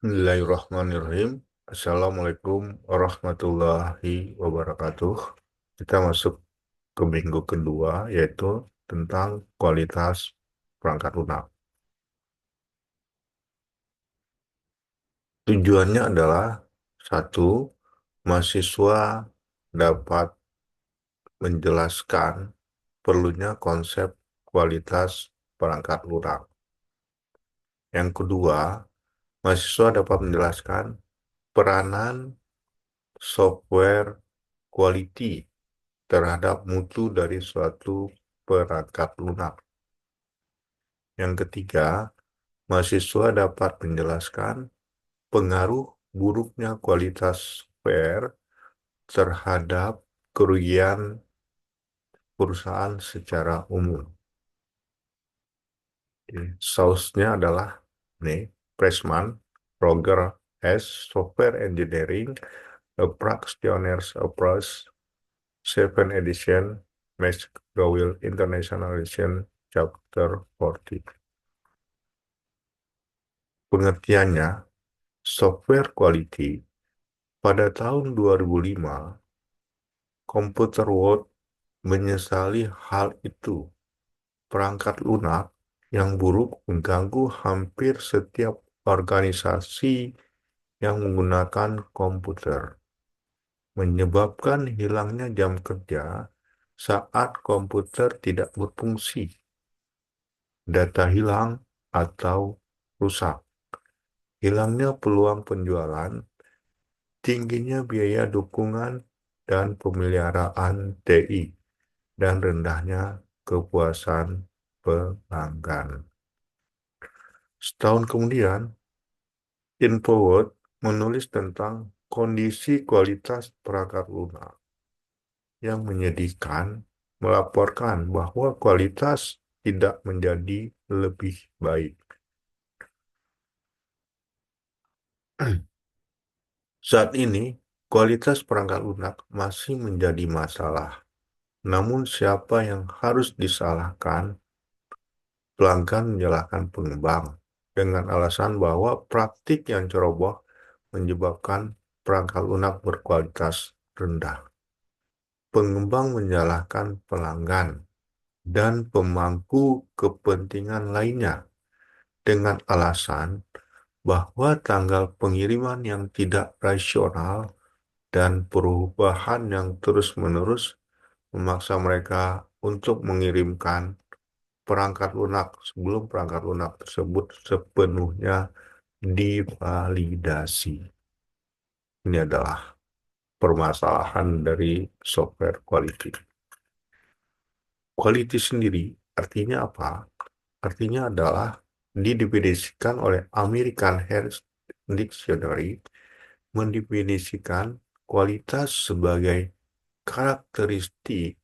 Bismillahirrahmanirrahim. Assalamualaikum warahmatullahi wabarakatuh. Kita masuk ke minggu kedua, yaitu tentang kualitas perangkat lunak. Tujuannya adalah satu, mahasiswa dapat menjelaskan perlunya konsep kualitas perangkat lunak. Yang kedua, mahasiswa dapat menjelaskan peranan software quality terhadap mutu dari suatu perangkat lunak. Yang ketiga, mahasiswa dapat menjelaskan pengaruh buruknya kualitas software terhadap kerugian perusahaan secara umum. Source-nya adalah nih, Pressman, Roger S. Software Engineering, A Practitioner's Approach, 7 edition, McGraw-Hill International Edition, Chapter 40. Pengertiannya, software quality. Pada tahun 2005, Computer World menyesali hal itu. Perangkat lunak yang buruk mengganggu hampir setiap organisasi yang menggunakan komputer, menyebabkan hilangnya jam kerja saat komputer tidak berfungsi, data hilang atau rusak, hilangnya peluang penjualan, tingginya biaya dukungan dan pemeliharaan TI, dan rendahnya kepuasan pelanggan. Setahun kemudian, InfoWorld menulis tentang kondisi kualitas perangkat lunak yang menyedihkan, melaporkan bahwa kualitas tidak menjadi lebih baik. Saat ini, kualitas perangkat lunak masih menjadi masalah. Namun siapa yang harus disalahkan? Pelanggan menyalahkan pengembang dengan alasan bahwa praktik yang ceroboh menyebabkan perangkat lunak berkualitas rendah. Pengembang menyalahkan pelanggan dan pemangku kepentingan lainnya dengan alasan bahwa tanggal pengiriman yang tidak rasional dan perubahan yang terus-menerus memaksa mereka untuk mengirimkan perangkat lunak sebelum perangkat lunak tersebut sepenuhnya divalidasi. Ini adalah permasalahan dari software quality. Quality sendiri artinya apa? Artinya adalah didefinisikan oleh American Health Dictionary, mendefinisikan kualitas sebagai karakteristik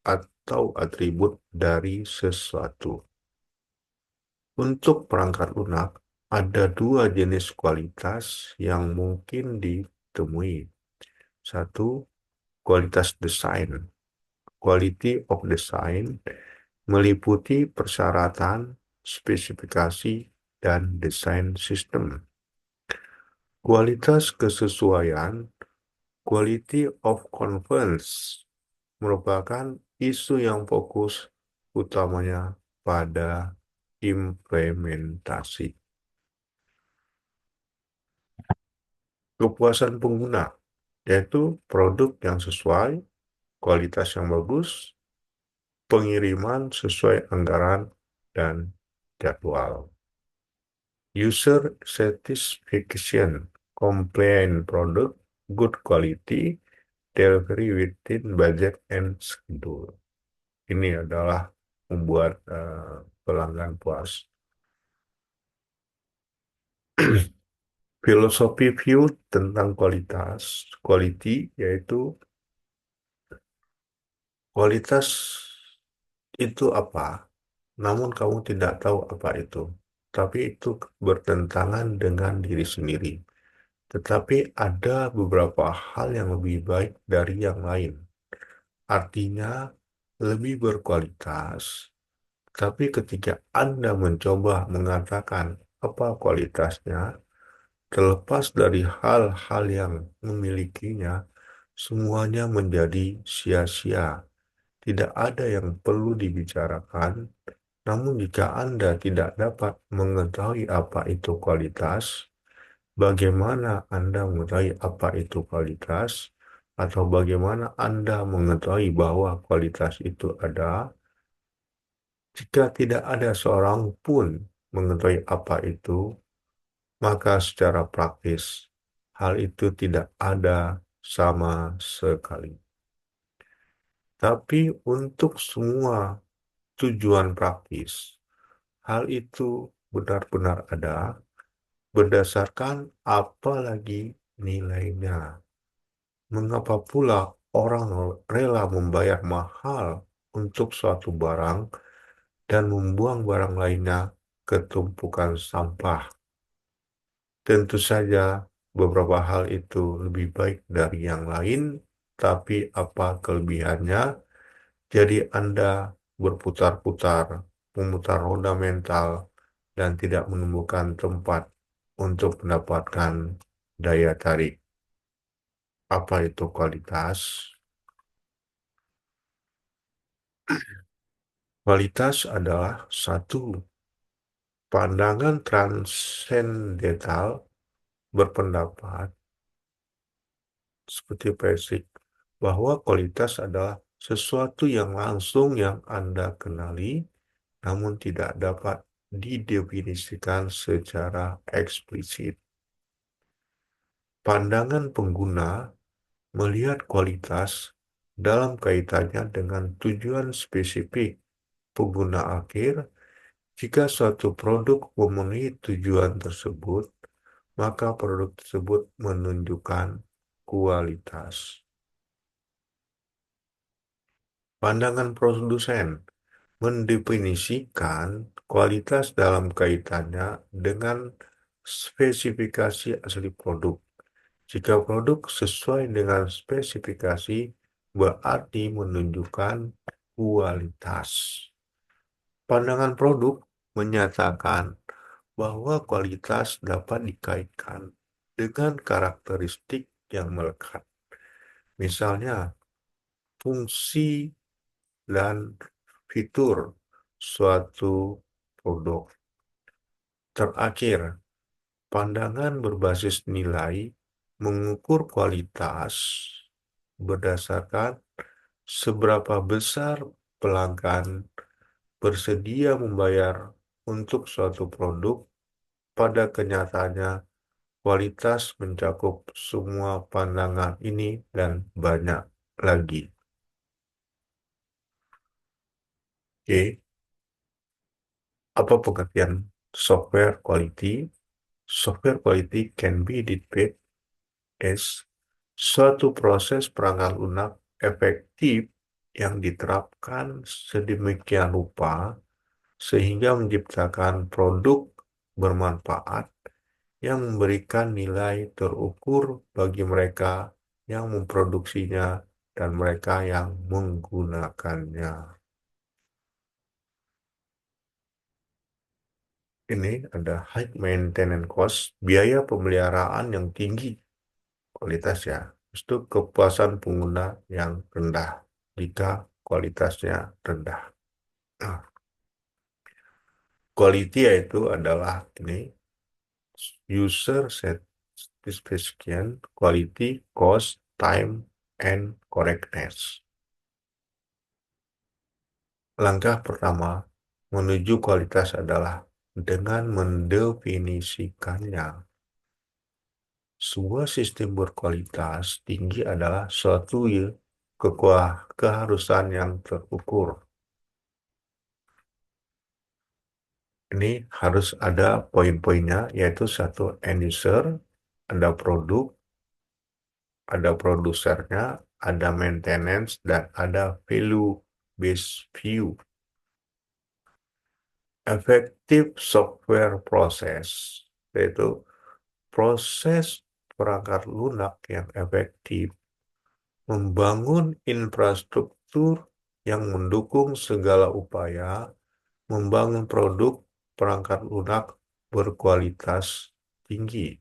atau atribut dari sesuatu. Untuk perangkat lunak, ada dua jenis kualitas yang mungkin ditemui. Satu, kualitas desain. Quality of design meliputi persyaratan, spesifikasi, dan desain sistem. Kualitas kesesuaian, quality of convenience, merupakan isu yang fokus utamanya pada implementasi. Kepuasan pengguna, yaitu produk yang sesuai, kualitas yang bagus, pengiriman sesuai anggaran, dan jadwal. User satisfaction, compliant product, good quality, delivery within budget and schedule. Ini adalah membuat pelanggan puas. Filosofi view tentang kualitas, quality, yaitu kualitas itu apa, namun kamu tidak tahu apa itu. Tapi itu bertentangan dengan diri sendiri. Tetapi ada beberapa hal yang lebih baik dari yang lain. Artinya lebih berkualitas. Tapi ketika Anda mencoba mengatakan apa kualitasnya, Terlepas dari hal-hal yang memilikinya, semuanya menjadi sia-sia. Tidak ada yang perlu dibicarakan, namun jika Anda tidak dapat mengetahui apa itu kualitas, bagaimana Anda mengetahui apa itu kualitas, atau bagaimana Anda mengetahui bahwa kualitas itu ada, jika tidak ada seorang pun mengetahui apa itu, maka secara praktis hal itu tidak ada sama sekali. Tapi untuk semua tujuan praktis, hal itu benar-benar ada berdasarkan apa lagi nilainya. Mengapa pula orang rela membayar mahal untuk suatu barang dan membuang barang lainnya ke tumpukan sampah? Tentu saja beberapa hal itu lebih baik dari yang lain, tapi apa kelebihannya? Jadi Anda berputar-putar, memutar roda mental, dan tidak menemukan tempat untuk mendapatkan daya tarik. Apa itu kualitas? Kualitas adalah satu pandangan transendental berpendapat seperti basic bahwa kualitas adalah sesuatu yang langsung yang Anda kenali, namun tidak dapat didefinisikan secara eksplisit. Pandangan pengguna melihat kualitas dalam kaitannya dengan tujuan spesifik pengguna akhir. Jika suatu produk memenuhi tujuan tersebut, maka produk tersebut menunjukkan kualitas. Pandangan produsen mendefinisikan kualitas dalam kaitannya dengan spesifikasi asli produk. Jika produk sesuai dengan spesifikasi, berarti menunjukkan kualitas. Pandangan produk menyatakan bahwa kualitas dapat dikaitkan dengan karakteristik yang melekat. Misalnya, fungsi dan fitur suatu produk. Terakhir, pandangan berbasis nilai mengukur kualitas berdasarkan seberapa besar pelanggan bersedia membayar untuk suatu produk. Pada kenyataannya, kualitas mencakup semua pandangan ini dan banyak lagi. Oke, apa pengertian software quality? Software quality can be defined as suatu proses perangkat lunak efektif yang diterapkan sedemikian rupa sehingga menciptakan produk bermanfaat yang memberikan nilai terukur bagi mereka yang memproduksinya dan mereka yang menggunakannya. Ini ada high maintenance cost, biaya pemeliharaan yang tinggi, kualitas ya. Itu kepuasan pengguna yang rendah jika kualitasnya rendah. Nah, quality yaitu adalah ini user satisfaction, quality, cost, time, and correctness. Langkah pertama menuju kualitas adalah dengan mendefinisikannya. Sebuah sistem berkualitas tinggi adalah suatu keharusan yang terukur. Ini harus ada poin-poinnya, yaitu satu end user, ada produk, ada produsernya, ada maintenance, dan ada value based view. Effective software process, yaitu proses perangkat lunak yang efektif, membangun infrastruktur yang mendukung segala upaya, membangun produk perangkat lunak berkualitas tinggi.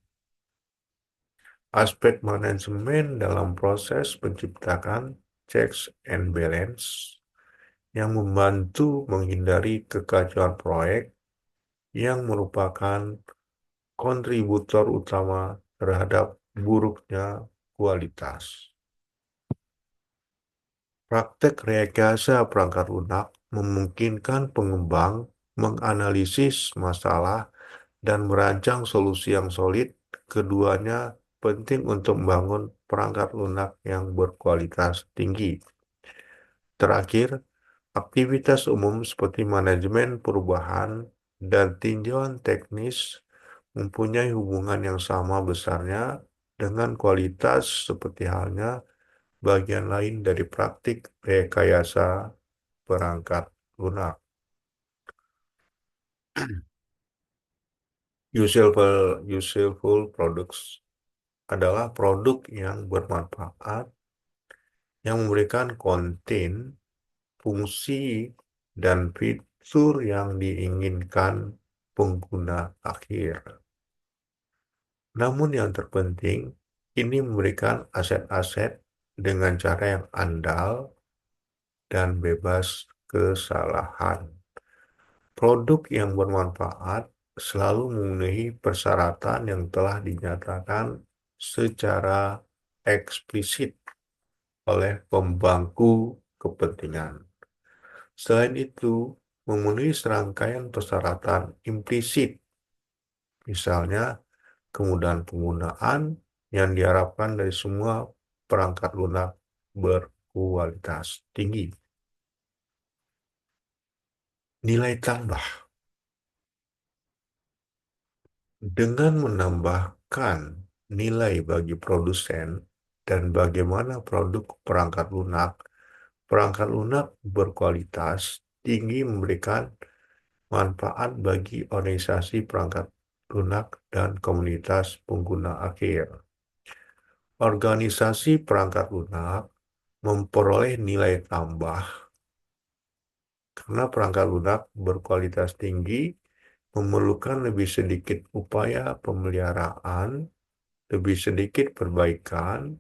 Aspek manajemen dalam proses menciptakan checks and balance yang membantu menghindari kekacauan proyek yang merupakan kontributor utama terhadap buruknya kualitas. Praktek rekayasa perangkat lunak memungkinkan pengembang menganalisis masalah dan merancang solusi yang solid. Keduanya penting untuk membangun perangkat lunak yang berkualitas tinggi. Terakhir, aktivitas umum seperti manajemen perubahan dan tinjauan teknis mempunyai hubungan yang sama besarnya dengan kualitas seperti halnya bagian lain dari praktik rekayasa perangkat lunak. Useful products adalah produk yang bermanfaat yang memberikan konten, fungsi, dan fitur yang diinginkan pengguna akhir. Namun yang terpenting, ini memberikan aset-aset dengan cara yang andal dan bebas kesalahan. Produk yang bermanfaat selalu memenuhi persyaratan yang telah dinyatakan secara eksplisit oleh pemangku kepentingan. Selain itu, memenuhi serangkaian persyaratan implisit, misalnya kemudahan penggunaan yang diharapkan dari semua perangkat lunak berkualitas tinggi. Nilai tambah dengan menambahkan nilai bagi produsen dan bagaimana produk perangkat lunak berkualitas tinggi memberikan manfaat bagi organisasi perangkat lunak dan komunitas pengguna akhir. Organisasi perangkat lunak memperoleh nilai tambah karena perangkat lunak berkualitas tinggi memerlukan lebih sedikit upaya pemeliharaan, lebih sedikit perbaikan,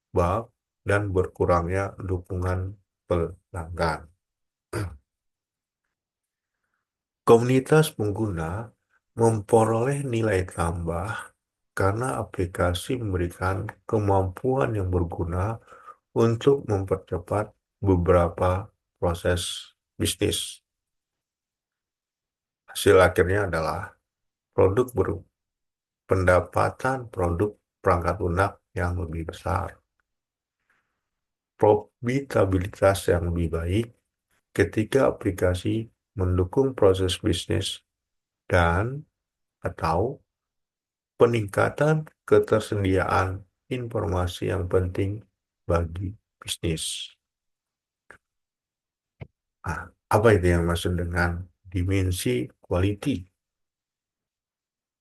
bug, dan berkurangnya dukungan pelanggan. Komunitas pengguna memperoleh nilai tambah karena aplikasi memberikan kemampuan yang berguna untuk mempercepat beberapa proses bisnis. Hasil akhirnya adalah produk pendapatan produk perangkat lunak yang lebih besar, profitabilitas yang lebih baik ketika aplikasi mendukung proses bisnis dan atau peningkatan ketersediaan informasi yang penting bagi bisnis. Nah, apa itu yang maksud dengan dimensi quality?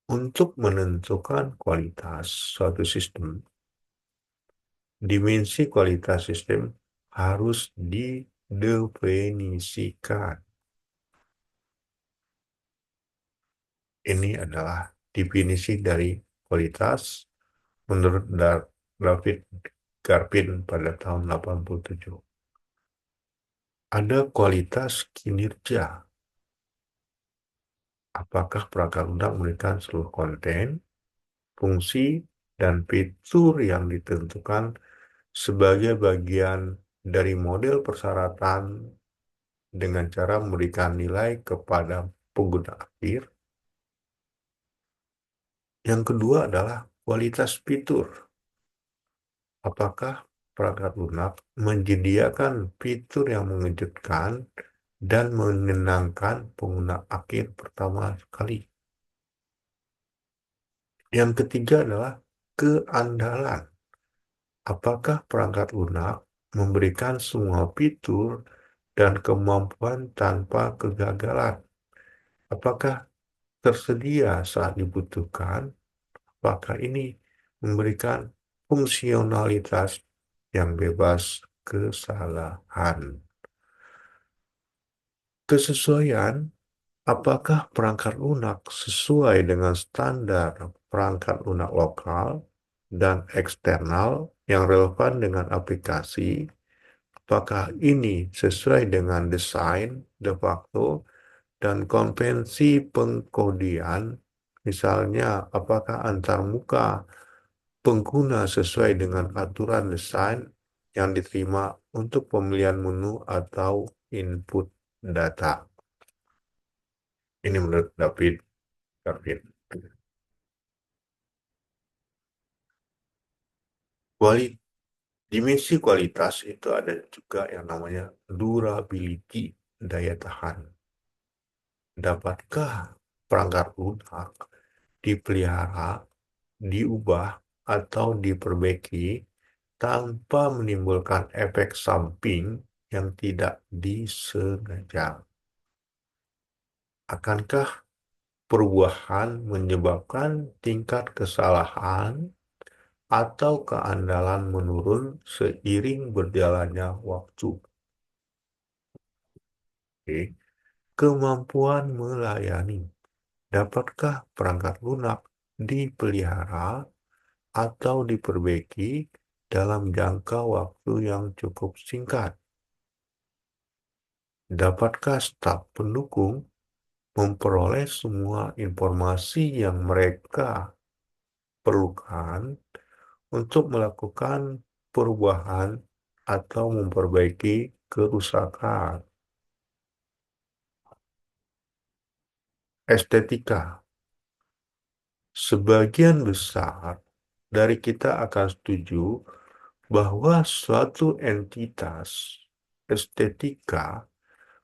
Untuk menentukan kualitas suatu sistem, dimensi kualitas sistem harus didefinisikan. Ini adalah definisi dari kualitas menurut David Garpin pada tahun 87. Ada kualitas kinerja. Apakah perangkat lunak memberikan seluruh konten, fungsi, dan fitur yang ditentukan sebagai bagian dari model persyaratan dengan cara memberikan nilai kepada pengguna akhir. Yang kedua adalah kualitas fitur. Apakah perangkat lunak menyediakan fitur yang mengejutkan dan menyenangkan pengguna akhir pertama kali? Yang ketiga adalah keandalan. Apakah perangkat lunak memberikan semua fitur dan kemampuan tanpa kegagalan? Apakah tersedia saat dibutuhkan? Apakah ini memberikan fungsionalitas yang bebas kesalahan? Kesesuaian, apakah perangkat lunak sesuai dengan standar perangkat lunak lokal dan eksternal yang relevan dengan aplikasi, apakah ini sesuai dengan desain de facto dan konvensi pengkodian, misalnya apakah antarmuka pengguna sesuai dengan aturan desain yang diterima untuk pemilihan menu atau input data. Ini menurut David Garvin. Dimensi kualitas itu ada juga yang namanya durability, daya tahan. Dapatkah perangkat lunak dipelihara, diubah, atau diperbaiki tanpa menimbulkan efek samping yang tidak disengaja? Akankah perubahan menyebabkan tingkat kesalahan atau keandalan menurun seiring berjalannya waktu? Oke. Kemampuan melayani. Dapatkah perangkat lunak dipelihara atau diperbaiki dalam jangka waktu yang cukup singkat? Dapatkah staf pendukung memperoleh semua informasi yang mereka perlukan untuk melakukan perubahan atau memperbaiki kerusakan? Estetika. Sebagian besar dari kita akan setuju bahwa suatu entitas estetika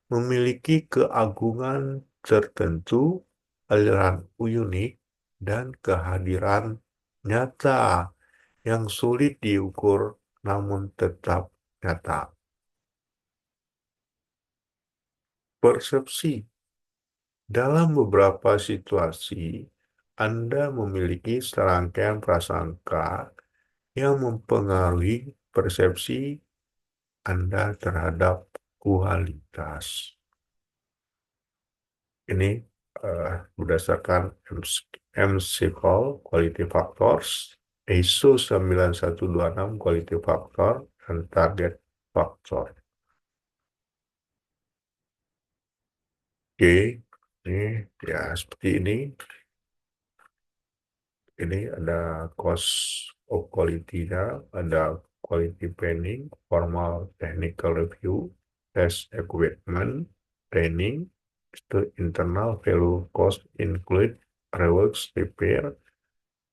memiliki keagungan tertentu, aliran unik, dan kehadiran nyata yang sulit diukur namun tetap nyata. Persepsi. Dalam beberapa situasi, Anda memiliki serangkaian prasangka yang mempengaruhi persepsi Anda terhadap kualitas. Ini berdasarkan MCFAL Quality Factors, ISO 9126 Quality Factor, dan Target Factor. Oke, ini ya seperti ini. Ini ada cost of quality-nya, ada quality planning, formal technical review, test equipment, training, itu internal value cost include reworks, repair,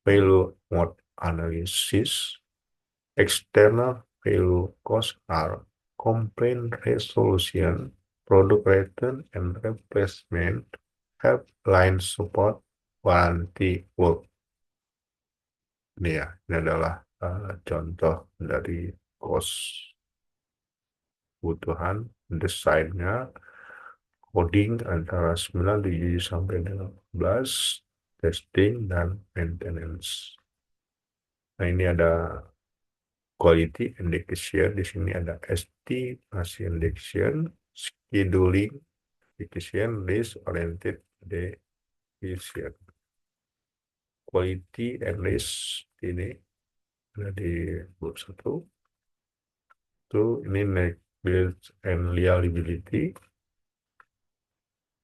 value mode analysis, external value cost are complaint resolution, product return and replacement, helpline support, warranty work. Ini ya, ini adalah contoh dari cost kebutuhan, desainnya, coding antara 97 sampai 18, testing, dan maintenance. Nah, ini ada quality indication, di sini ada estimasi indication, scheduling indication, list oriented decision. Quality and list ini ada di bab 1. Itu ini next build and reliability,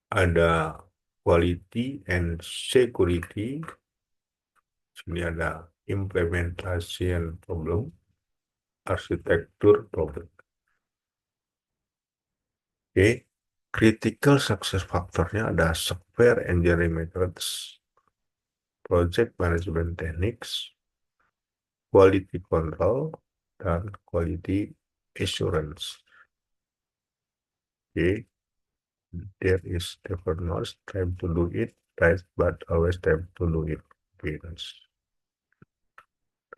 ada quality and security, sini ada implementation problem, arsitektur problem. Oke, critical success factornya ada software engineering methods, project management techniques, quality control, dan quality assurance. Oke, there is never no time to do it right, but always time to do it once.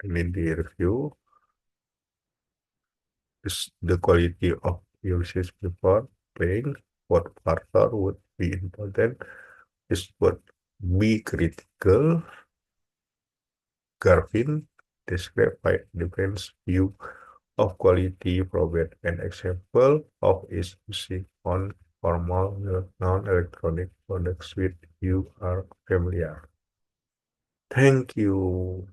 Ini di review. Is the quality of usage before playing what factor would be important is what be critical. Garvin described by defense view of quality, provide an example of its using on formal non-electronic products with you are familiar. Thank you.